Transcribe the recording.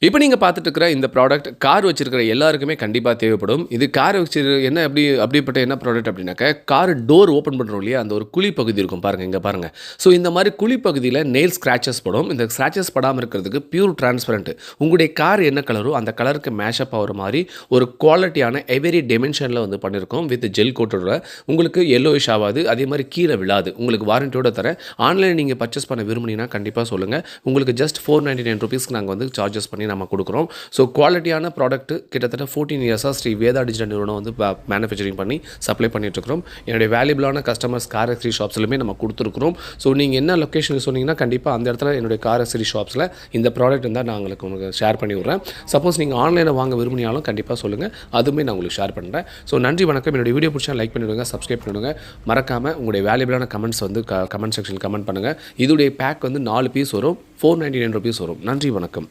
இப்போ நீங்க பார்த்துட்டு இருக்கிற இந்த ப்ராடக்ட் கார் வச்சிருக்கிற எல்லாருக்குமே கண்டிப்பா தேவைப்படும். இது கார் என்ன அப்படிப்பட்ட என்ன ப்ராடக்ட் அப்படின்னாக்க, கார் டோர் ஓப்பன் பண்றோம் இல்லையா? அந்த ஒரு குழி பகுதி இருக்கும் பாருங்க, இங்க பாருங்க. ஸோ இந்த மாரி குழி பகுதியில நெயில் ஸ்க்ராச்சஸ் படும். இந்த ஸ்க்ராச்சஸ் படாம இருக்கிறதுக்கு பியூர் டிரான்ஸ்பரண்ட். உங்களுடைய கார் என்ன கலரோ அந்த கலருக்கு மேட்ச் அப் ஆகுற மாரி ஒரு குவாலிட்டியான எவரி டிமென்ஷன்ல வந்து பண்ணியிருக்கோம். வித் ஜெல் கோட்டோட உங்களுக்கு எல்லோயிஷ் ஆவாது. அதே மாரி கீழ விழாது. உங்களுக்கு வாரண்டியோட தரேன். ஆன்லைன்ல நீங்க பர்ச்சேஸ் பண்ண விரும்புனீங்கன்னா கண்டிப்பா சொல்லுங்க. உங்களுக்கு ஜஸ்ட் ₹499 நாங்க வந்து சார்ஜஸ் பண்ணி நம்ம கொடுக்குறோம். ஸோ குவாலிட்டியான ப்ராடக்ட் கிட்டத்தட்ட 14 இயர்ஸாக ஸ்ரீ வேதா டிஜிட்டல் நிறுவனம் வந்து மேனுஃபேக்சரிங் பண்ணி சப்ளை பண்ணிட்டுருக்கிறோம். என்னுடைய வேல்யூபிளான கஸ்டமர்ஸ் கார் எக்ஸரி ஷாப்ஸ்லுமே நம்ம கொடுத்துருக்குறோம். ஸோ நீங்கள் என்ன லொக்கேஷன் சொன்னீங்கன்னா கண்டிப்பாக அந்த இடத்துல என்னுடைய கார் எக்ஸரி ஷாப்ஸில் இந்த ப்ராடக்ட் இருந்தால் நான் உங்களுக்கு ஷேர் பண்ணி விட்றேன். சப்போஸ் நீங்கள் ஆன்லைனில் வாங்க விரும்பினாலும் கண்டிப்பாக சொல்லுங்கள், அதுவுமே நான் உங்களுக்கு ஷேர் பண்ணுறேன். ஸோ நன்றி, வணக்கம். என்னுடைய வீடியோ பிடிச்சா லைக் பண்ணிவிடுங்க, சப்ஸ்கிரைப் பண்ணிவிடுங்க. மறக்காமல் உங்களுடைய வேல்யூபிளான கமெண்ட்ஸ் வந்து கமெண்ட் செக்ஷன் கமெண்ட் பண்ணுங்கள். இதோடைய பேக் வந்து 4 பீஸ் வரும், ₹499 வரும். நன்றி, வணக்கம்.